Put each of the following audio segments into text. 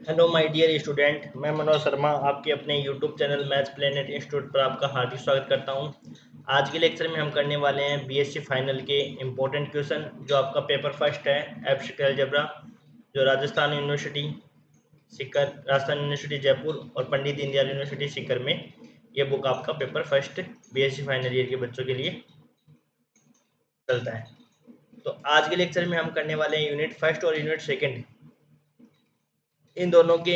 Hello my dear student, मैं मनोज शर्मा आपके अपने YouTube channel maths planet institute पर आपका हार्दिक स्वागत करता हूं। आज के लेक्चर में हम करने वाले हैं बीएससी फाइनल के इम्पोर्टेंट क्वेश्चन जो आपका पेपर फर्स्ट है एब्स्ट्रैक्ट अलजेब्रा, जो राजस्थान यूनिवर्सिटी सीकर, राजस्थान यूनिवर्सिटी जयपुर और पंडित दीनदयाल यूनिवर्सिटी सीकर में ये बुक आपका paper first BSc final year के बच्चों के लिए चलता है। तो आज के लेक्चर में हम करने वाले हैं यूनिट फर्स्ट और यूनिट सेकेंड, इन दोनों के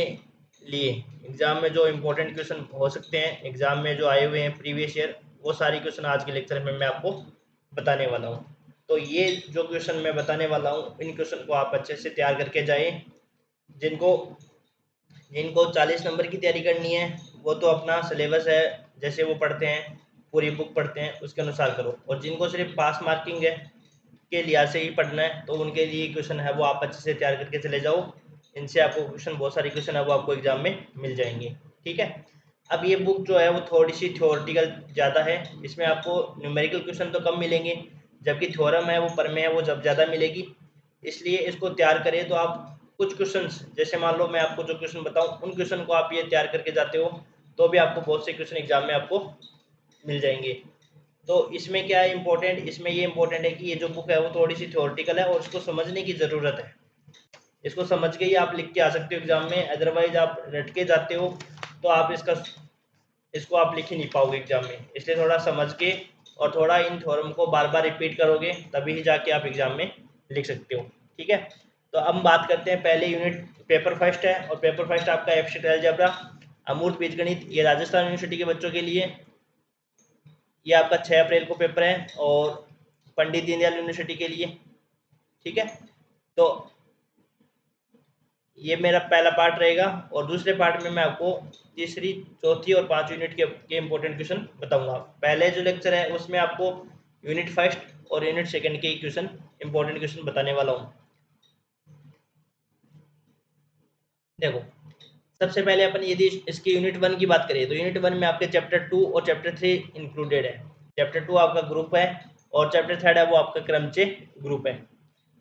लिए एग्जाम में जो इम्पोर्टेंट क्वेश्चन हो सकते हैं, एग्जाम में जो आए हुए हैं प्रीवियस ईयर, वो सारी क्वेश्चन आज के लेक्चर में मैं आपको बताने वाला हूँ। तो ये जो क्वेश्चन मैं बताने वाला हूँ, इन क्वेश्चन को आप अच्छे से तैयार करके जाएं। जिनको जिनको 40 नंबर की तैयारी करनी है वो तो अपना सिलेबस है, जैसे वो पढ़ते हैं, पूरी बुक पढ़ते हैं, उसके अनुसार करो। और जिनको सिर्फ पास मार्किंग है के लिहाज से ही पढ़ना है तो उनके लिए क्वेश्चन है वो आप अच्छे से तैयार करके चले जाओ। इनसे आपको क्वेश्चन, बहुत सारे क्वेश्चन है वो आपको एग्जाम में मिल जाएंगे। ठीक है। अब ये बुक जो है वो थोड़ी सी थ्योरेटिकल ज़्यादा है, इसमें आपको न्यूमेरिकल क्वेश्चन तो कम मिलेंगे, जबकि थ्योरम है वो प्रमेय है वो जब ज़्यादा मिलेगी। इसलिए इसको तैयार करें तो आप कुछ क्वेश्चंस, जैसे मान लो मैं आपको जो क्वेश्चन बताऊं उन क्वेश्चन को आप ये तैयार करके जाते हो तो भी आपको बहुत से क्वेश्चन एग्जाम में आपको मिल जाएंगे। तो इसमें क्या है इम्पोर्टेंट, इसमें ये इम्पोर्टेंट है कि ये जो बुक है वो थोड़ी सी थ्योरेटिकल है और इसको समझने की ज़रूरत है। इसको समझ के ही आप लिख के आ सकते हो एग्जाम में, अदरवाइज आप रट के जाते हो तो आप इसको आप लिख ही नहीं पाओगे एग्जाम में। इसलिए थोड़ा समझ के और थोड़ा इन थ्योरम को बार बार रिपीट करोगे तभी ही जाके आप एग्जाम में लिख सकते हो। ठीक है। तो अब हम बात करते हैं, पहले यूनिट पेपर फर्स्ट है और पेपर फर्स्ट आपका एब्स्ट्रैक्ट अलजेब्रा अमूर्त बीजगणित, ये राजस्थान यूनिवर्सिटी के बच्चों के लिए। ये आपका 6 अप्रैल को पेपर है और पंडित दीनदयाल यूनिवर्सिटी के लिए। ठीक है। तो ये मेरा पहला पार्ट रहेगा और दूसरे पार्ट में मैं आपको तीसरी, चौथी और पांचवी यूनिट के इम्पोर्टेंट क्वेश्चन बताऊंगा। पहले जो लेक्चर है उसमें आपको यूनिट फर्स्ट और यूनिट सेकंड के क्वेश्चन, इम्पोर्टेंट क्वेश्चन बताने वाला हूँ। देखो, सबसे पहले अपन यदि इसकी यूनिट वन की बात करें तो यूनिट वन में आपके चैप्टर टू और चैप्टर थ्री इंक्लूडेड है। चैप्टर टू आपका ग्रुप है और चैप्टर थर्ड है वो आपका क्रमचय ग्रुप है।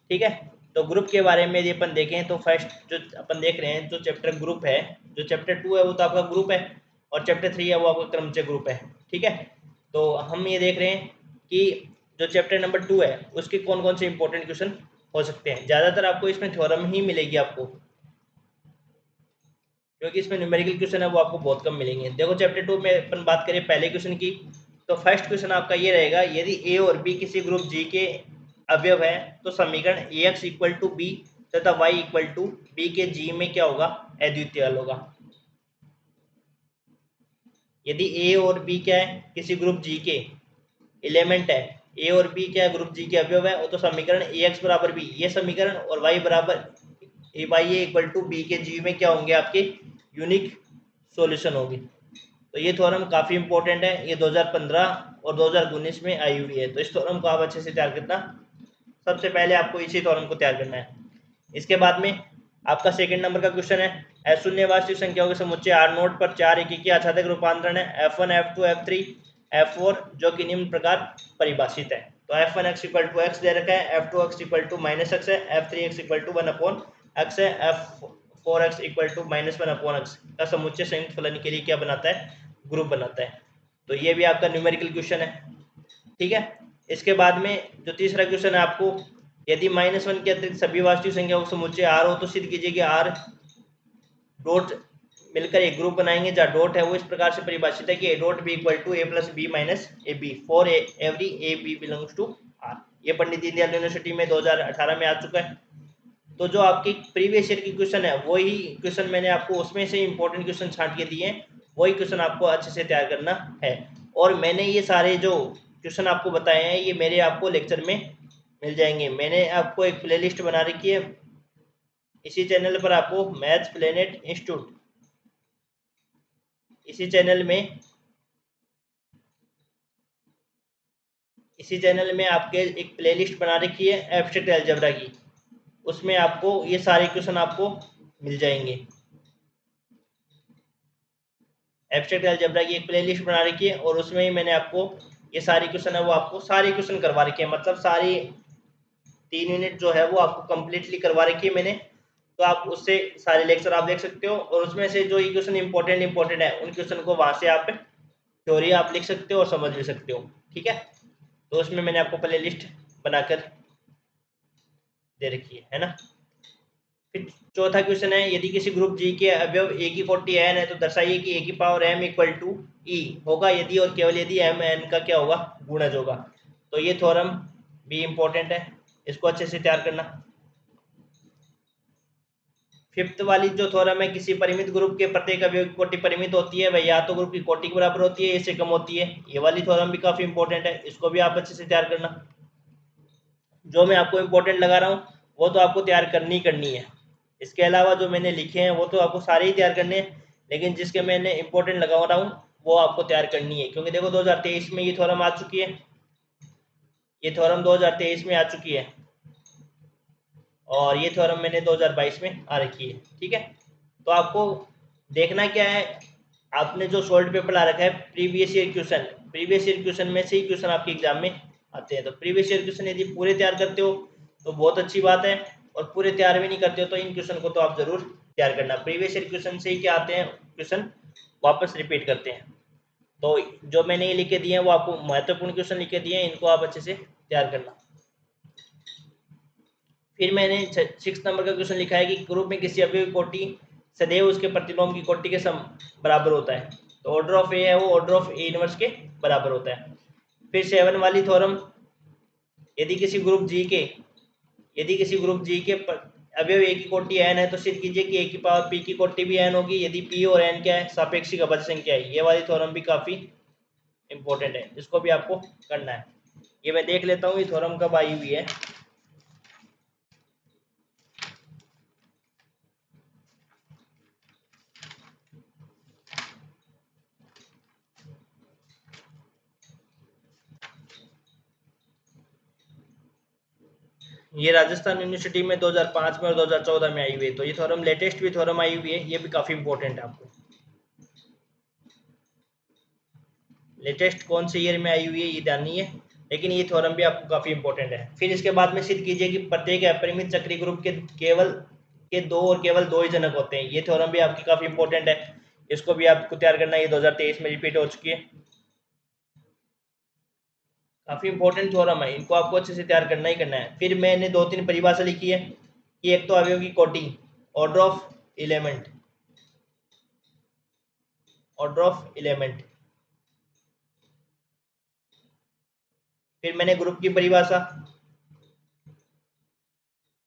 ठीक है। तो ग्रुप के बारे में यदि अपन देखें तो फर्स्ट जो अपन देख रहे हैं, जो चैप्टर ग्रुप है, जो चैप्टर टू है वो तो आपका ग्रुप है और चैप्टर थ्री है वो आपका क्रमचय ग्रुप है। ठीक है। तो हम ये देख रहे हैं कि जो चैप्टर नंबर टू है उसके कौन कौन से इंपॉर्टेंट क्वेश्चन हो सकते हैं। ज़्यादातर आपको इसमें थ्योरम ही मिलेगी आपको, क्योंकि इसमें न्यूमेरिकल क्वेश्चन है वो आपको बहुत कम मिलेंगे। देखो, चैप्टर टू में अपन बात करें पहले क्वेश्चन की, तो फर्स्ट क्वेश्चन आपका ये रहेगा, यदि ए और बी किसी ग्रुप जी के अवयव है तो समीकरण ए एक्स इक्वल टू बी तथा वाई इक्वल टू बी के जी में क्या होगा, अद्वितीय हल होगा। यदि ए और बी क्या है, किसी ग्रुप जी के एलिमेंट है, ए और बी क्या है, ग्रुप जी के अवयव है, तो समीकरण ए एक्स बराबर बी ये समीकरण और वाई बराबर A Y A equal to B के जी में क्या होंगे, आपके यूनिक सॉल्यूशन होगी। तो ये थ्योरम काफ़ी इंपॉर्टेंट है, ये 2015 और 2019 में आई हुई है। तो इस थ्योरम को आप अच्छे से तैयार करना, सबसे पहले आपको इसी थ्योरम को तैयार करना है। इसके बाद में आपका सेकंड नंबर का क्वेश्चन है, शून्य वास्तविक संख्याओं के समुच्चय आर नोट पर चार एकीय आच्छादित रूपांतरण है F1 F2 F3 F4 जो कि निम्न प्रकार परिभाषित है। तो F1 x equal to x दे रखा है, F2 x equal to minus x है, F3 x equal to 1/x है, F4 x equal to minus 1/x का समुच्चय संयुक्त फलन के लिए क्या बनाता है, ग्रुप बनाता है। तो ये भी आपका न्यूमेरिकल क्वेश्चन है। ठीक है। इसके बाद में जो तीसरा क्वेश्चन है आपको, यदि -1 के अतिरिक्त सभी वास्तविक संख्याओं का समुच्चय आर हो तो सिद्ध कीजिए कि आर डॉट मिलकर एक ग्रुप बनाएंगे जहाँ डॉट है वो इस प्रकार से परिभाषित है कि a dot b equal to a plus b minus a b for every a b belongs to R. ये पंडित दीनदयाल यूनिवर्सिटी में 2018 में आ चुका है। तो जो आपकी प्रीवियस ईयर की क्वेश्चन है वही क्वेश्चन मैंने आपको उसमें से इंपॉर्टेंट क्वेश्चन छांट के दिए हैं, वही क्वेश्चन आपको अच्छे से तैयार करना है। और मैंने ये सारे जो क्वेश्चन आपको बताए हैं ये मेरे आपको लेक्चर में मिल जाएंगे। मैंने आपको एक प्लेलिस्ट बना रखी है इसी चैनल पर, आपको मैथ्स प्लेनेट इंस्टीट्यूट, इसी चैनल में आपके एक प्लेलिस्ट बना रखी है एब्स्ट्रैक्ट अलजेब्रा की, उसमें आपको ये सारे क्वेश्चन आपको मिल जाएंगे। एब्स्ट्रैक्ट अलजेब्रा की एक प्लेलिस्ट बना रखी है और उसमें ही मैंने आपको ये सारी क्वेश्चन है वो आपको सारी क्वेश्चन करवा रखे हैं, मतलब सारी 3 यूनिट जो है वो आपको कम्प्लीटली करवा रखी है मैंने। तो आप उससे सारे लेक्चर आप देख सकते हो, और उसमें से जो इक्वेशन इंपॉर्टेंट है उन क्वेश्चन को वहां से आप थ्योरी आप लिख सकते हो और समझ भी सकते हो। ठीक है, तो उसमें मैंने आपको प्ले लिस्ट बनाकर दे रखी है ना। फिर चौथा क्वेश्चन है, यदि किसी ग्रुप जी के अवयव ए की कोटि एन है तो दर्शाइए कि ए की पावर एम इक्वल टू ई होगा यदि और केवल यदि एम एन का क्या होगा, गुणज होगा। तो ये थ्योरम भी इंपॉर्टेंट है, इसको अच्छे से तैयार करना। फिफ्थ वाली जो थ्योरम है, किसी परिमित ग्रुप के प्रत्येक अवयव की कोटि परिमित होती है, वह या तो ग्रुप की कोटि के बराबर होती है, इससे कम होती है। ये वाली थ्योरम भी काफी इंपॉर्टेंट है, इसको भी आप अच्छे से तैयार करना। जो मैं आपको इंपॉर्टेंट लगा रहा हूँ वो तो आपको तैयार करनी है। इसके अलावा जो मैंने लिखे हैं वो तो आपको सारे ही तैयार करने हैं, लेकिन जिसके मैंने इंपॉर्टेंट लगा रहा हूँ वो आपको तैयार करनी है, क्योंकि देखो 2023 में ये थ्योरम आ चुकी है, ये थ्योरम 2023 में आ चुकी है, और ये थ्योरम मैंने 2022 में आ रखी है। ठीक है, तो आपको देखना क्या है, आपने जो सॉल्व पेपर ला रखा है प्रीवियस ईयर क्वेश्चन में से ही क्वेश्चन आपके एग्जाम में आते हैं। तो प्रीवियस ईयर क्वेश्चन यदि पूरे तैयार करते हो तो बहुत अच्छी बात है, और पूरे तैयार भी नहीं करते हो तो इन क्वेश्चन को तो आप जरूर तैयार करना। प्रीवियस ईयर क्वेश्चन से ही क्या आते हैं, क्वेश्चन वापस रिपीट करते हैं। तो जो मैंने ये लिख के दिए हैं वो आपको महत्वपूर्ण क्वेश्चन लिख के दिए हैं, इनको आप अच्छे से तैयार करना। फिर मैंने 6 नंबर का क्वेश्चन लिखा है कि ग्रुप में किसी अवयव की कोटि सदैव उसके प्रतिलोम की कोटि के बराबर होता है। तो ऑर्डर ऑफ ए है वो ऑर्डर ऑफ ए इनवर्स के बराबर होता है। फिर 7 वाली थ्योरम, यदि किसी ग्रुप जी के अवयव ए की कोटि एन है तो सिद्ध कीजिए कि ए की पावर पी की कोटि भी एन होगी यदि पी और एन क्या है, सापेक्षिक अभाज्य संख्या है। ये वाली थ्योरम भी काफी इंपॉर्टेंट है, इसको भी आपको करना है। ये मैं देख लेता हूँ ये थ्योरम कब आई हुई है। ये राजस्थान यूनिवर्सिटी में 2005 में और 2014 में आई हुई है। तो ये थ्योरम लेटेस्ट भी थ्योरम आई हुई है, ये भी काफी इंपॉर्टेंट है। आपको लेटेस्ट कौन से ईयर में आई हुई है ये जाननी है, लेकिन ये थ्योरम भी आपको काफी इंपॉर्टेंट है। फिर इसके बाद में सिद्ध कीजिए कि प्रत्येक अपरिमित चक्रीय ग्रुप के केवल दो ही जनक होते हैं। ये थ्योरम भी आपकी काफी इंपॉर्टेंट है, इसको भी आपको तैयार करना है। ये 2023 में रिपीट हो चुकी है, काफी इंपॉर्टेंट थ्योरम है, इनको आपको अच्छे से तैयार करना है। फिर मैंने 2-3 परिभाषा लिखी है कि एक तो अवयव की कोटि, order of element, order of element. फिर मैंने ग्रुप की परिभाषा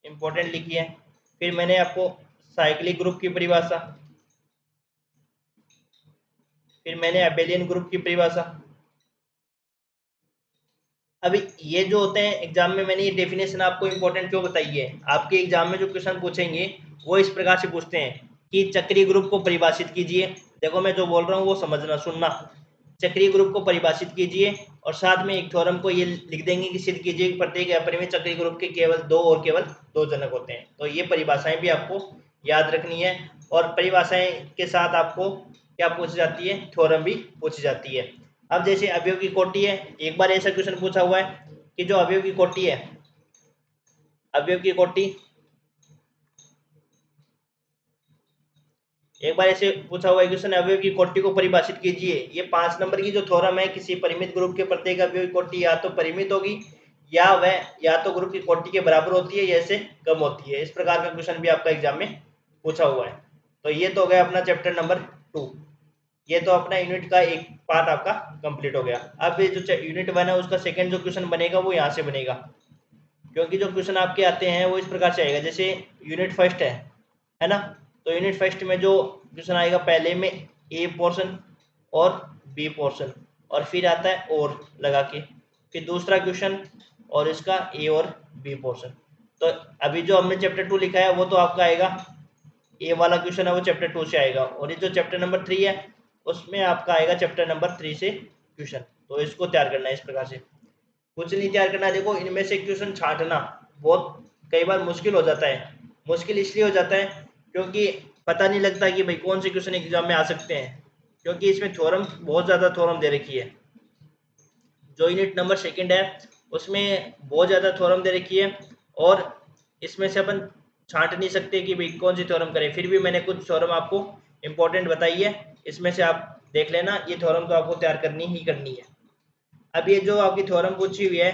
इंपॉर्टेंट लिखी है। फिर मैंने आपको साइक्लिक ग्रुप की परिभाषा, फिर मैंने अबेलियन ग्रुप की परिभाषा। अभी ये जो होते हैं एग्जाम में, मैंने ये डेफिनेशन आपको इंपॉर्टेंट क्यों बताई है, आपके एग्जाम में जो क्वेश्चन पूछेंगे वो इस प्रकार से पूछते हैं कि चक्रीय ग्रुप को परिभाषित कीजिए। देखो मैं जो बोल रहा हूँ वो समझना, सुनना। चक्रीय ग्रुप को परिभाषित कीजिए और साथ में एक थ्योरम को ये लिख देंगे कि सिद्ध कीजिए कि प्रत्येक अपरिमित चक्रीय ग्रुप के केवल दो जनक होते हैं। तो ये परिभाषाएं भी आपको याद रखनी है, और परिभाषाएं के साथ आपको क्या पूछी जाती है, थ्योरम भी पूछी जाती है। अब जैसे अवयव की कोटि है, एक बार ऐसा क्वेश्चन पूछा हुआ है कि जो अवयव की कोटि है, अवयव की कोटि एक बार ऐसे पूछा हुआ है क्वेश्चन, अवयव की कोटि को परिभाषित कीजिए। ये 5 नंबर की जो थ्योरम है, किसी परिमित ग्रुप के प्रत्येक अवयव की कोटि या तो परिमित होगी या वह या तो ग्रुप की कोटि के बराबर होती है या इससे कम होती है। इस प्रकार का क्वेश्चन भी आपका एग्जाम में पूछा हुआ है। तो ये तो हो गया अपना चैप्टर नंबर 2, ये तो अपना यूनिट का एक पार्ट आपका कंप्लीट हो गया। अब ये जो यूनिट 1 है उसका सेकंड जो क्वेश्चन बनेगा वो यहाँ से बनेगा, क्योंकि जो क्वेश्चन आपके आते हैं वो इस प्रकार से आएगा। जैसे यूनिट फर्स्ट है ना, तो यूनिट फर्स्ट में जो क्वेश्चन आएगा, पहले में ए पोर्शन और बी पोर्शन, और फिर आता है और लगा के, फिर दूसरा क्वेश्चन और इसका ए और बी पोर्शन। तो अभी जो हमने चैप्टर 2 लिखा है वो तो आपका आएगा, ए वाला क्वेश्चन है वो चैप्टर 2 से आएगा, और ये जो चैप्टर नंबर 3 है उसमें आपका आएगा चैप्टर नंबर 3 से क्वेश्चन। तो इसको तैयार करना है इस प्रकार से, कुछ नहीं तैयार करना है। देखो इनमें से क्वेश्चन छांटना बहुत कई बार मुश्किल हो जाता है। मुश्किल इसलिए हो जाता है क्योंकि पता नहीं लगता कि भाई कौन से क्वेश्चन एग्जाम में आ सकते हैं, क्योंकि इसमें थ्योरम बहुत ज़्यादा थ्योरम दे रखी है। जो यूनिट नंबर सेकंड है उसमें बहुत ज़्यादा थ्योरम दे रखी है, और इसमें से अपन छांट नहीं सकते कि भाई कौन सी थ्योरम करें, फिर भी मैंने कुछ थ्योरम आपको इंपॉर्टेंट बताई है, इसमें से आप देख लेना, ये थ्योरम तो आपको तैयार करनी ही करनी है। अब ये जो आपकी थ्योरम पूछी हुई है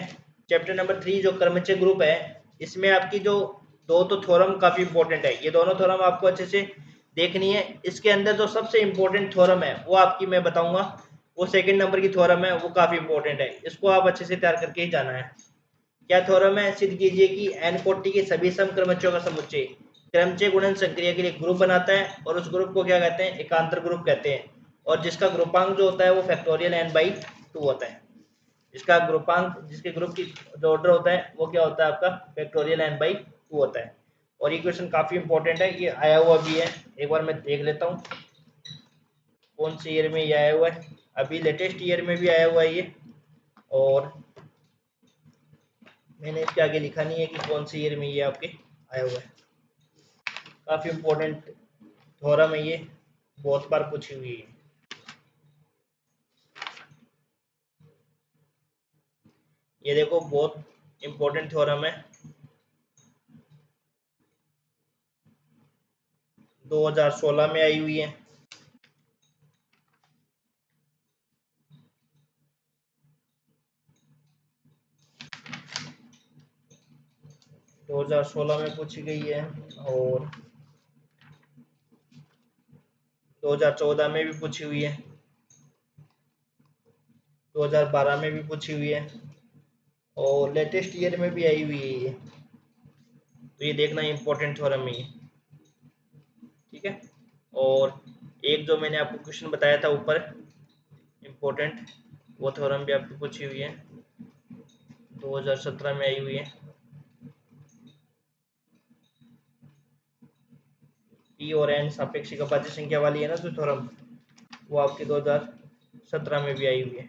चैप्टर नंबर 3 जो क्रमचय ग्रुप है, इसमें आपकी जो दो तो थ्योरम काफी इंपॉर्टेंट है, ये दोनों थ्योरम आपको अच्छे से देखनी है। इसके अंदर जो सबसे इंपॉर्टेंट थ्योरम है वो आपकी मैं बताऊंगा, वो सेकंड नंबर की थ्योरम है, वो काफी इंपॉर्टेंट है, इसको आप अच्छे से तैयार करके ही जाना है। क्या थ्योरम है? सिद्ध कीजिए कि एन कोटि के सभी समक्रमचयों का समुच्चय क्रमचय गुणन संक्रिया के लिए ग्रुप बनाता है, और उस ग्रुप को क्या कहते हैं? एकांतर ग्रुप कहते हैं, और जिसका ग्रुपांक जो होता है वो फैक्टोरियल n/2 होता है। इसका ग्रुपांक, जिसके ग्रुप की जो ऑर्डर होता है वो क्या होता है? आपका फैक्टोरियल n/2 होता है। और ये क्वेश्चन काफी इंपॉर्टेंट है, ये आया हुआ भी है, एक बार मैं देख लेता हूँ कौन से ईयर में ये आया हुआ है। अभी लेटेस्ट ईयर में भी आया हुआ है ये, और मैंने इसके आगे लिखा नहीं है कि कौन से ईयर में ये आपके आया हुआ है। काफी इंपॉर्टेंट थ्योरम है ये, बहुत बार पूछी हुई है। ये देखो बहुत इंपॉर्टेंट थ्योरम है, 2016 में आई हुई है। दो 2016 में पूछी गई है, और 2014 में भी पूछी हुई है, 2012 में भी पूछी हुई है, और लेटेस्ट ईयर में भी आई हुई है ये। तो ये देखना इम्पोर्टेंट थ्योरम है ये, ठीक है। और एक जो मैंने आपको क्वेश्चन बताया था ऊपर इम्पोर्टेंट, वो थ्योरम भी आपकी पूछी हुई है, 2017 में आई हुई है। पी और एन सापेक्षिक अभाज्य संख्या वाली है ना जो थ्योरम, वो आपके 2017 में भी आई हुई है।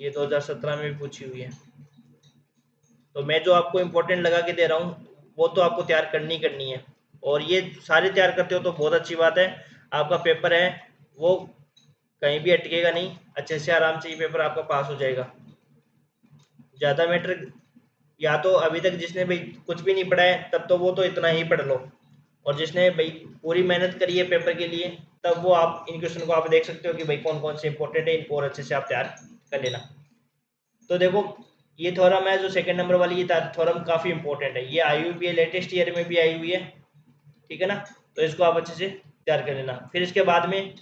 ये 2017 में भी पूछी हुई है। तो मैं जो आपको इम्पोर्टेंट लगा के दे रहा हूँ वो तो आपको तैयार करनी करनी है, और ये सारे तैयार करते हो तो बहुत अच्छी बात है। आपका पेपर है वो कहीं भी अटकेगा नहीं, अच्छे से आराम से ये पेपर आपका पास हो जाएगा। ज़्यादा मैटर, या तो अभी तक जिसने भाई कुछ भी नहीं पढ़ा है तब तो वो तो इतना ही पढ़ लो, और जिसने भाई पूरी मेहनत करी है पेपर के लिए तब वो आप इन क्वेश्चन को आप देख सकते हो कि भाई कौन कौन से इंपॉर्टेंट है, इनको और अच्छे से आप तैयार कर लेना। तो देखो ये थ्योरम है जो सेकंड नंबर वाली, ये थ्योरम काफ़ी इंपॉर्टेंट है, ये आई हुई भी है, लेटेस्ट ईयर में भी आई हुई है, ठीक है ना। तो इसको आप अच्छे से तैयार कर लेना। फिर इसके बाद में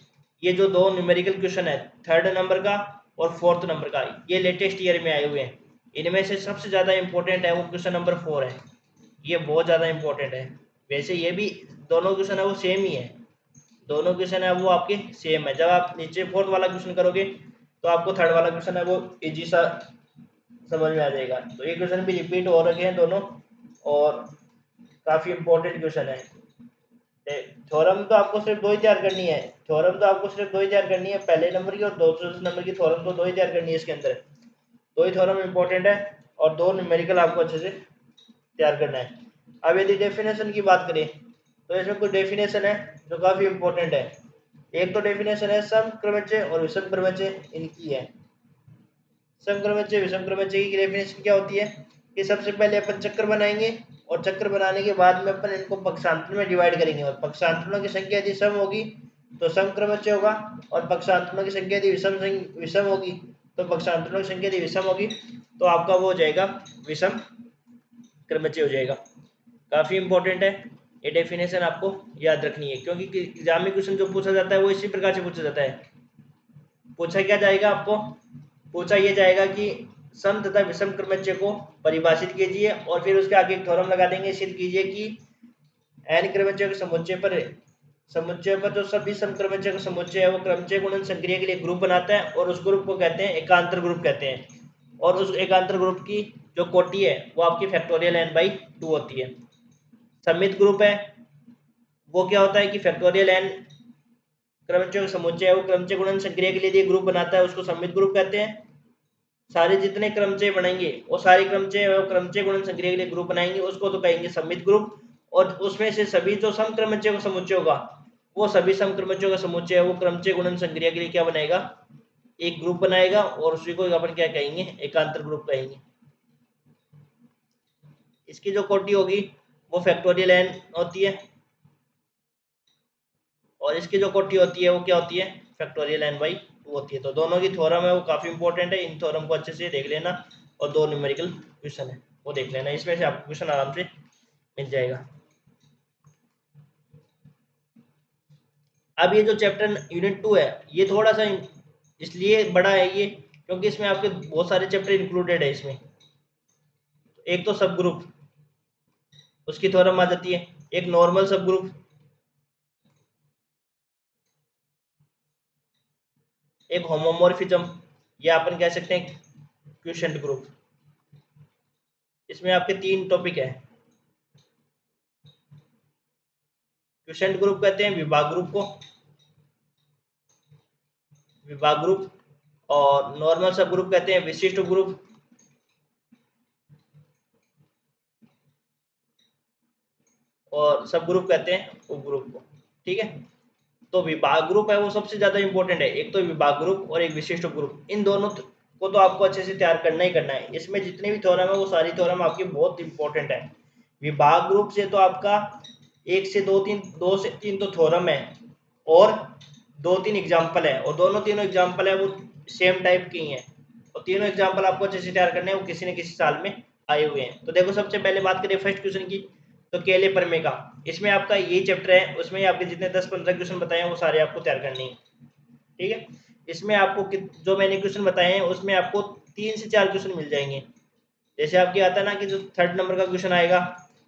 ये जो दो न्यूमेरिकल क्वेश्चन है, थर्ड नंबर का और फोर्थ नंबर का, ये लेटेस्ट ईयर में आए हुए हैं। इनमें से सबसे ज़्यादा इंपॉर्टेंट है वो क्वेश्चन नंबर 4 है, ये बहुत ज़्यादा इंपॉर्टेंट है। वैसे ये भी दोनों क्वेश्चन है वो सेम ही है, दोनों क्वेश्चन है वो आपके सेम है। जब आप नीचे फोर्थ वाला क्वेश्चन करोगे तो आपको थर्ड वाला क्वेश्चन है वो इजी सा समझ में आ जाएगा। तो ये क्वेश्चन भी रिपीट हो रखे हैं दोनों, और काफ़ी इंपॉर्टेंट क्वेश्चन है। थ्योरम तो आपको सिर्फ दो ही तैयार करनी है, थ्योरम तो आपको सिर्फ दो ही तैयार करनी है, पहले नंबर की और दूसरे नंबर की थ्योरम तो दो ही तैयार करनी है। इसके अंदर दो ही थ्योरम इंपॉर्टेंट है, और दो न्यूमेरिकल आपको अच्छे से तैयार करना है। अब यदि डेफिनेशन की बात करें तो इसमें कुछ डेफिनेशन है जो काफ़ी इंपॉर्टेंट है। एक तो डेफिनेशन है सम क्रमचय और विषम क्रमचय, इनकी है। सम क्रमचय विषम क्रमचय की डेफिनेशन क्या होती है कि सबसे पहले अपन चक्र बनाएंगे, और चक्र बनाने के बाद में अपन इनको पक्षांतर में डिवाइड करेंगे, और पक्षांतरों की संख्या यदि सम होगी तो सम क्रमचय होगा, और पक्षांतरों की संख्या यदि विषम होगी तो पक्षांतरों की संख्या यदि विषम होगी तो आपका वो हो जाएगा विषम क्रमचय हो जाएगा। काफ़ी इंपॉर्टेंट है, ये डेफिनेशन आपको याद रखनी है, क्योंकि एग्जाम में क्वेश्चन जो पूछा जाता है वो इसी प्रकार से पूछा जाता है। पूछा क्या जाएगा आपको? पूछा ये जाएगा कि सम तथा विषम क्रमचय को परिभाषित कीजिए, और फिर उसके आगे एक थ्योरम लगा देंगे, सिद्ध कीजिए कि एन क्रमचय के समुच्चय पर जो सभी समक्रमचय का समुच्चय है वो क्रमचय गुणन संक्रिया के लिए ग्रुप बनाता है, और उस ग्रुप को कहते हैं एकांतर ग्रुप कहते हैं, और उस एकांतर ग्रुप की जो कोटि है वो आपकी फैक्टोरियल n/2 होती है। सममित ग्रुप है वो क्या होता है कि फैक्टोरियल n क्रमचय का समुच्चय है, वो क्रमचय गुणन संक्रिया के लिए ग्रुप बनाता है, उसको सममित ग्रुप कहते हैं। सारे जितने क्रमचय बनेंगे वो सारे क्रमचय गुणन संक्रिया के लिए ग्रुप बनाएंगे, उसको तो कहेंगे सममित ग्रुप। और उसमें से सभी जो सम क्रमचय का समुच्चय होगा वो सभी सम क्रमचयों का समुच्चय है वो क्रमचय गुणन संक्रिया के लिए क्या बनेगा? एक ग्रुप बनाएगा और उसी को अपन क्या कहेंगे, एकांतर ग्रुप कहेंगे। इसकी जो कोटि होगी वो फैक्टोरियल n होती है, और इसकी जो कोटि होती है वो क्या होती है, फैक्टोरियल n/2 होती है। तो दोनों की थ्योरम है वो काफ़ी इंपॉर्टेंट है, इन थ्योरम को अच्छे से देख लेना। और दो न्यूमेरिकल क्वेश्चन है वो देख लेना, इसमें से आपको क्वेश्चन आराम से मिल जाएगा। अब ये जो चैप्टर यूनिट 2 है ये थोड़ा सा इसलिए बड़ा है ये, क्योंकि इसमें आपके बहुत सारे चैप्टर इंक्लूडेड है इसमें। एक तो सब ग्रुप, उसकी थ्योरम आ जाती है, एक नॉर्मल सब ग्रुप, एक होमोमॉर्फिज्म, या अपन कह सकते हैं क्वोशंट ग्रुप। इसमें आपके तीन टॉपिक है। क्वोशंट ग्रुप कहते हैं विभाग ग्रुप को, विभाग ग्रुप, और नॉर्मल सब ग्रुप कहते हैं विशिष्ट ग्रुप, और सब ग्रुप कहते हैं उप ग्रुप को। ठीक है, तो विभाग ग्रुप है वो सबसे ज्यादा इंपॉर्टेंट है, एक तो विभाग ग्रुप और एक विशिष्ट ग्रुप। इन दोनों को तो आपको अच्छे से तैयार करना ही करना है। इसमें जितने भी थ्योरम है वो सारी थ्योरम आपकी बहुत इंपॉर्टेंट है। विभाग ग्रुप से तो आपका एक से दो से तीन तो थ्योरम है, और दो तीन एग्जाम्पल है, और दोनों तीनों एग्जाम्पल है वो सेम टाइप की हैं, और तीनों एग्जाम्पल आपको अच्छे से तैयार करने हैं, वो किसी न किसी साल में आए हुए हैं। तो देखो सबसे पहले बात करें फर्स्ट क्वेश्चन की, तो केले परमे का, इसमें आपका यही चैप्टर है, उसमें आपके जितने 10-15 क्वेश्चन बताए हैं वो सारे आपको तैयार करने हैं। ठीक है, इसमें आपको जो मैंने क्वेश्चन बताए हैं उसमें आपको 3 से 4 क्वेश्चन मिल जाएंगे। जैसे आपके आता है ना कि जो 3rd नंबर का क्वेश्चन आएगा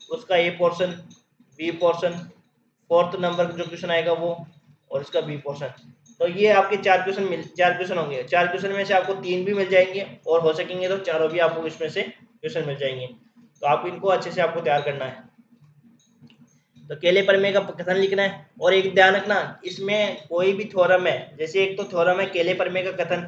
उसका a portion, b portion, 4th number जो क्वेश्चन आएगा वो, और इसका बी पोर्शन। तो ये आपके 4 क्वेश्चन होंगे। 4 क्वेश्चन में से आपको 3 भी मिल जाएंगे, और हो सकेंगे तो चारों भी आपको इसमें से क्वेश्चन मिल जाएंगे। तो आप इनको अच्छे से आपको तैयार करना है। तो केले परमे का कथन लिखना है, और एक ध्यान रखना इसमें कोई भी थ्योरम है, जैसे एक तो थ्योरम है केले परमे का कथन,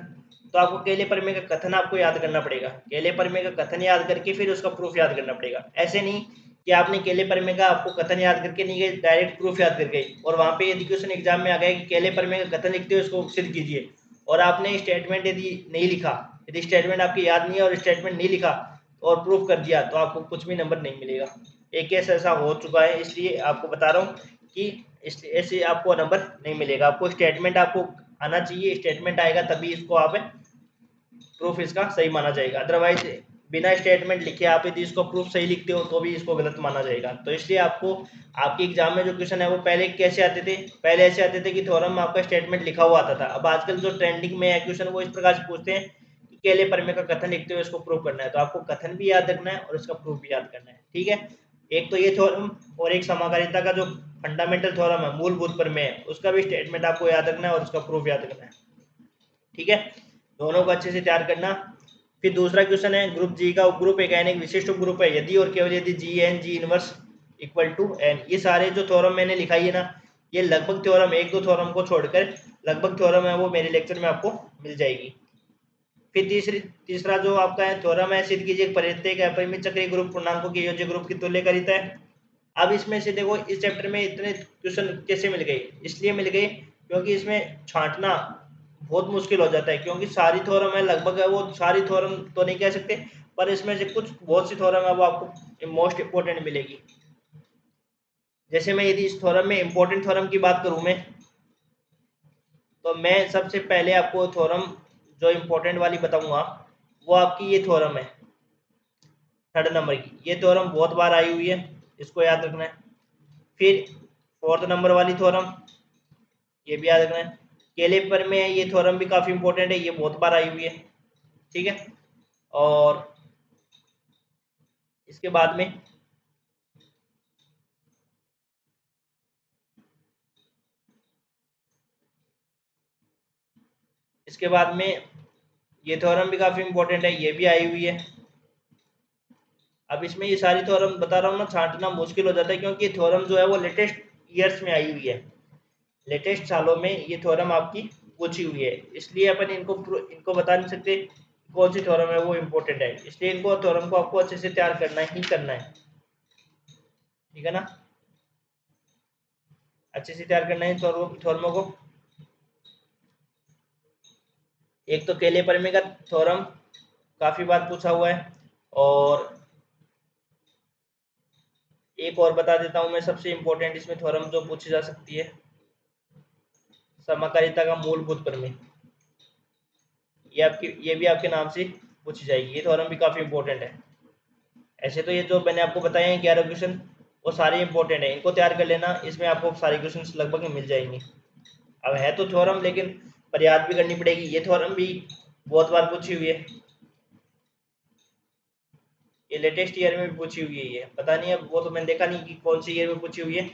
तो आपको केले परमे का कथन आपको याद करना पड़ेगा। केले परमे का कथन याद करके फिर उसका प्रूफ याद करना पड़ेगा। ऐसे नहीं कि आपने केले परमे का आपको कथन याद करके नहीं गए, डायरेक्ट प्रूफ याद कर गए, और वहां पे यदि क्वेश्चन एग्जाम में आ गया कि केले परमे का कथन लिखते हो इसको सिद्ध कीजिए, और आपने स्टेटमेंट यदि नहीं लिखा, यदि स्टेटमेंट आपकी याद नहीं है और स्टेटमेंट नहीं लिखा और प्रूफ कर दिया, तो आपको कुछ भी नंबर नहीं मिलेगा। एक केस ऐसा हो चुका है, इसलिए आपको बता रहा हूँ कि ऐसे आपको नंबर नहीं मिलेगा। आपको स्टेटमेंट आपको आना चाहिए, स्टेटमेंट आएगा तभी इसको आप प्रूफ इसका सही माना जाएगा। अदरवाइज बिना स्टेटमेंट लिखे आप यदि इसको प्रूफ सही लिखते हो तो भी इसको गलत माना जाएगा। तो इसलिए आपको आपके एग्जाम में जो क्वेश्चन है वो पहले कैसे आते थे, पहले ऐसे आते थे कि थ्योरम में आपका स्टेटमेंट लिखा हुआ आता था। अब आजकल जो ट्रेंडिंग में है क्वेश्चन वो इस प्रकार से पूछते हैं कि केले परमे का कथन लिखते हुए इसको प्रूव करना है। तो आपको कथन भी याद रखना है और इसका प्रूफ भी याद करना है। ठीक है, एक तो ये थ्योरम, और एक समाकारिता का जो फंडामेंटल थ्योरम है, मूलभूत प्रमेय है, उसका भी स्टेटमेंट आपको याद रखना है और उसका प्रूफ याद रखना है। ठीक है, दोनों को अच्छे से तैयार करना। फिर दूसरा क्वेश्चन है ग्रुप जी का उपग्रुप एक एन एक विशिष्ट उपग्रुप है यदि और केवल यदि G N G inverse equal to N. ये सारे जो थ्योरम मैंने लिखाई है ना, ये लगभग थ्योरम, एक दो थ्योरम को छोड़कर लगभग थ्योरम है वो मेरे लेक्चर में आपको मिल जाएगी। फिर तीसरा जो आपका है थ्योरम है, सिद्ध कीजिए प्रत्येक अपरिमित चक्रीय ग्रुप पूर्णांकों के योज्य ग्रुप की तुल्य करिता है। अब इसमें से देखो इस चैप्टर में इतने क्वेश्चन कैसे मिल गए, इसलिए मिल गए क्योंकि इसमें छांटना बहुत मुश्किल हो जाता है, क्योंकि सारी थ्योरम है लगभग है वो सारी थ्योरम तो नहीं कह सकते, पर इसमें से कुछ बहुत सी थ्योरम है वो आपको मोस्ट इंपोर्टेंट मिलेगी। जैसे मैं यदि इस थ्योरम में इंपॉर्टेंट थ्योरम की बात करूं मैं, तो मैं सबसे पहले आपको थ्योरम जो इम्पोर्टेंट वाली बताऊंगा वो आपकी ये थ्योरम है 3rd नंबर की। ये थ्योरम बहुत बार आई हुई है, इसको याद रखना है। फिर 4th नंबर वाली थ्योरम, ये भी याद रखना है। केले पर में ये थ्योरम भी काफी इंपॉर्टेंट है, ये बहुत बार आई हुई है। ठीक है, और इसके बाद में ये थ्योरम भी काफी इंपॉर्टेंट है, ये भी आई हुई है। अब इसमें ये सारी थ्योरम बता रहा हूँ ना, छांटना मुश्किल हो जाता है क्योंकि ये थ्योरम जो है वो लेटेस्ट ईयर्स में आई हुई है, लेटेस्ट सालों में ये थ्योरम आपकी पूछी हुई है, इसलिए अपन इनको बता नहीं सकते कौन सी थ्योरम है वो इम्पोर्टेंट है। इसलिए इनको थ्योरम को आपको अच्छे से तैयार करना ही करना है। ठीक है ना, अच्छे से तैयार करना है थ्योरमों को। एक तो केले परमे का थ्योरम काफी बार पूछा हुआ है, और एक और बता देता हूं मैं, सबसे इंपॉर्टेंट इसमें थ्योरम जो पूछी जा सकती है, समकालिता का मूलभूत प्रमेय। ये भी आपके नाम से पूछी जाएगी। ये थ्योरम भी काफी इंपॉर्टेंट है। ऐसे तो ये जो मैंने आपको बताए हैं 11 क्वेश्चन, वो सारे इंपॉर्टेंट है, इनको तैयार कर लेना, इसमें आपको सारे क्वेश्चन लगभग मिल जाएंगे। अब है तो थ्योरम, लेकिन पर याद भी करनी पड़ेगी। ये थ्योरम भी बहुत बार पूछी हुई है, ये लेटेस्ट ईयर में भी पूछी हुई है। ये पता नहीं, अब वो तो मैंने देखा नहीं कि कौन सी ईयर में पूछी हुई है,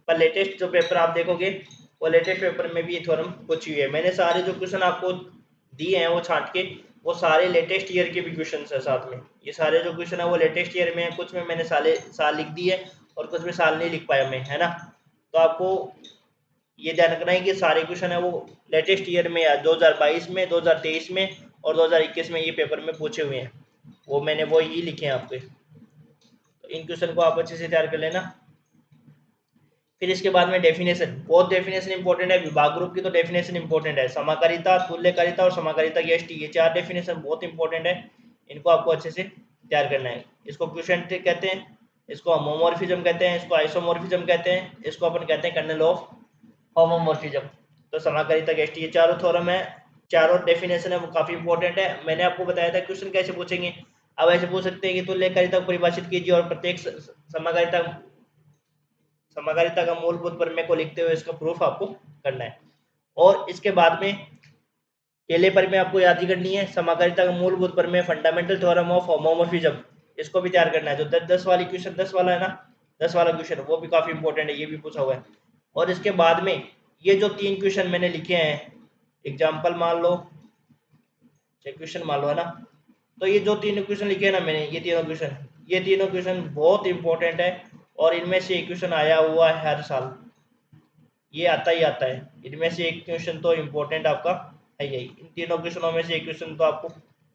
पर लेटेस्ट जो पेपर आप देखोगे वो लेटेस्ट पेपर में भी ये थ्योरम पूछी हुई है। मैंने सारे जो क्वेश्चन आपको दिए हैं वो छांट के, वो सारे लेटेस्ट ईयर के भी क्वेश्चन है साथ में। ये सारे जो क्वेश्चन है वो लेटेस्ट ईयर में है, कुछ में मैंने साल लिख दी है और कुछ में साल नहीं लिख पाया मैं, है ना। तो आपको ये ध्यान रखना है कि सारे क्वेश्चन है वो लेटेस्ट ईयर में या 2022 में, 2023 में और 2021 में ये पेपर में पूछे हुए हैं, वो मैंने वो ही लिखे हैं आपके। तो इन क्वेश्चन को आप अच्छे से तैयार कर लेना। फिर इसके बाद में डेफिनेशन, बहुत डेफिनेशन इंपॉर्टेंट है। विभाग ग्रुप की तो डेफिनेशन इंपॉर्टेंट है, समाकारिता, तुल्यकारिता और समाकारिता की एसटी, ये चार डेफिनेशन बहुत इंपॉर्टेंट है। इनको आपको अच्छे से तैयार करना है। इसको क्वेश्चन कहते हैं, इसको होमोमॉर्फिज्म कहते हैं, इसको आइसोमॉर्फिज्म कहते हैं, इसको अपन कहते हैं कर्नल ऑफ होमोमॉर्फिज्म। तो समाकारिता की एसटी, ये चारों थ्योरम है, चारों डेफिनेशन है, वो काफी इंपॉर्टेंट है। मैंने आपको बताया था क्वेश्चन कैसे पूछेंगे। अब ऐसे पूछ सकते हैं कि तुल्यकारिता को परिभाषित कीजिए और प्रत्येक समाकारिता का मूलभूत प्रमेय को लिखते हुए इसका प्रूफ आपको करना है। और इसके बाद में केले प्रमेय आपको याद ही करनी है, समाकारिता का मूलभूत प्रमेय, फंडामेंटल थ्योरम ऑफ होमोमॉर्फिज्म, इसको भी तैयार करना है। जो 10 वाली क्वेश्चन 10 वाला है ना, 10 वाला क्वेश्चन वो भी काफी इंपॉर्टेंट है, ये भी पूछा हुआ है। और इसके बाद में ये जो 3 क्वेश्चन मैंने लिखे हैं, एग्जाम्पल मान लो, क्वेश्चन मान लो, है ना। तो ये जो 3 क्वेश्चन लिखे हैं ना मैंने, ये तीनों क्वेश्चन बहुत इंपॉर्टेंट है, और इनमें से एक क्वेश्चन आया हुआ है हर साल, ये आता ही आता है। इनमें से एक क्वेश्चन तो इम्पोर्टेंट आपका है यही, इन तीनों क्वेश्चनों में से एक क्वेश्चन तो आपको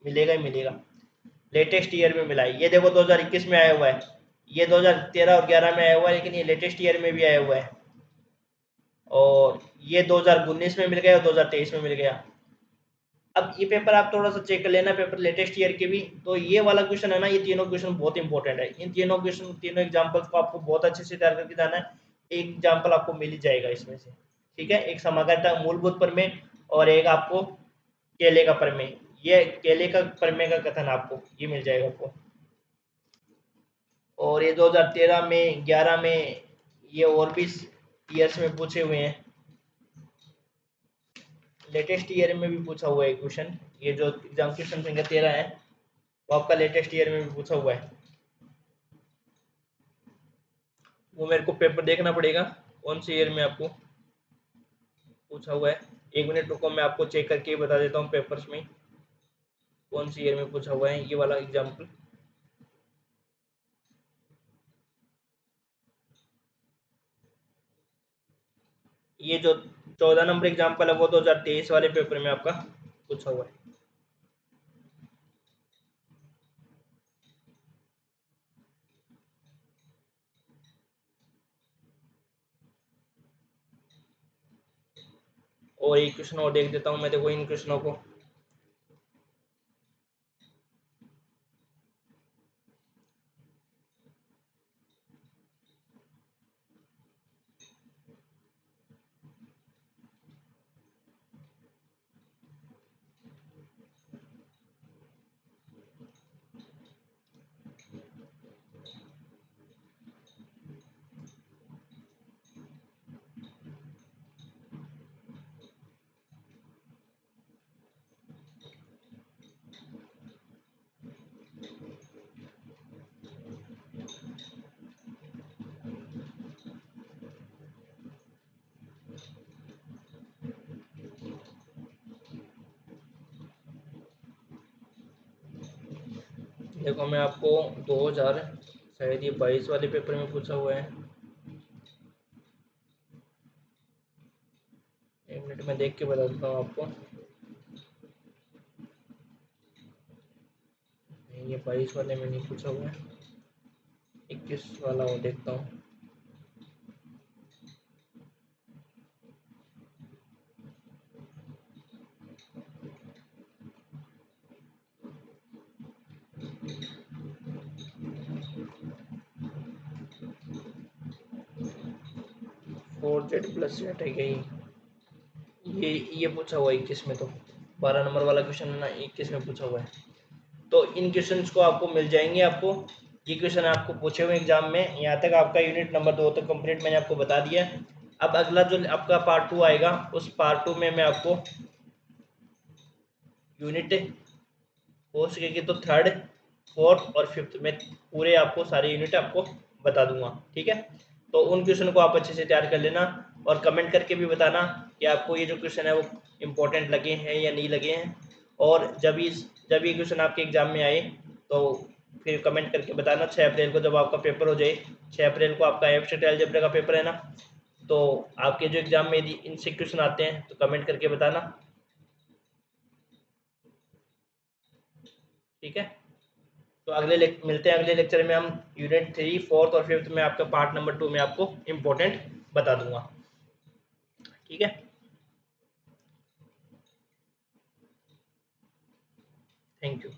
मिलेगा ही मिलेगा। लेटेस्ट ईयर में मिला है, ये देखो 2021 में आया हुआ है, ये 2013 और 11 में आया हुआ है, लेकिन ये लेटेस्ट ईयर में भी आया हुआ है, और ये 2019 में मिल गया और 2023 में मिल गया। अब ये पेपर आप थोड़ा सा चेक कर लेना, पेपर लेटेस्ट ईयर के भी। तो ये वाला क्वेश्चन है ना, ये तीनों क्वेश्चन बहुत इंपॉर्टेंट है। इन तीनों क्वेश्चन, तीनों एग्जाम्पल्स को आपको बहुत अच्छे से तैयार करके जाना है। एक एग्जाम्पल आपको मिल ही जाएगा इसमें से, ठीक है। एक समाकारिता मूलभूत प्रमेय और एक आपको केले का प्रमेय, ये केले का प्रमेय का कथन आपको ये मिल जाएगा आपको। और ये 2013 में, 11 में, ये और भी ईयर्स में पूछे हुए हैं। लेटेस्ट ईयर में भी पूछा हुआ है क्वेश्चन, ये जो एग्जाम क्वेश्चन संख्या 13 है वो आपका लेटेस्ट ईयर में भी पूछा हुआ है। वो मेरे को पेपर देखना पड़ेगा कौन से ईयर में आपको पूछा हुआ है। 1 मिनट रुको, मैं आपको चेक करके बता देता हूँ पेपर्स में कौन सी ईयर में पूछा हुआ है ये वाला एग्जाम्पल। ये जो 14 नंबर एग्जाम्पल है वो 2023 वाले पेपर में आपका पूछा हुआ है। और एक क्वेश्चन और देख देता हूँ मैं, देखो इन क्वेश्चनों को। देखो मैं आपको 2000 शायद ये 22 वाले पेपर में पूछा हुआ है। 1 मिनट में देख के बता देता हूँ आपको। नहीं, ये 22 वाले में नहीं पूछा हुआ है, 21 वाला वो देखता हूँ। 4z+z है गई। ये पूछा हुआ है 21 में, तो 12 नंबर वाला क्वेश्चन है ना, 21 में पूछा हुआ है। तो इन क्वेश्चंस को आपको मिल जाएंगे। आपको ये क्वेश्चन आपको पूछे हुए एग्जाम में। यहाँ तक आपका यूनिट नंबर 2 तक कंप्लीट मैंने आपको बता दिया। अब अगला जो आपका पार्ट 2 आएगा, उस पार्ट 2 में मैं आपको यूनिट हो सकेगी तो 3rd, 4th और 5th में पूरे आपको सारे यूनिट आपको बता दूंगा, ठीक है। तो उन क्वेश्चन को आप अच्छे से तैयार कर लेना और कमेंट करके भी बताना कि आपको ये जो क्वेश्चन है वो इम्पोर्टेंट लगे हैं या नहीं लगे हैं। और जब ये क्वेश्चन आपके एग्जाम में आए तो फिर कमेंट करके बताना। 6 अप्रैल को जब आपका पेपर हो जाए, 6 अप्रैल को आपका एब्स्ट्रैक्ट अलजेब्रा का पेपर है ना, तो आपके जो एग्जाम में यदि इनसे क्वेश्चन आते हैं तो कमेंट करके बताना, ठीक है। तो मिलते हैं अगले लेक्चर में। हम यूनिट 3, 4th और 5th में आपका पार्ट नंबर 2 में आपको इम्पोर्टेंट बता दूंगा, ठीक है। Thank you.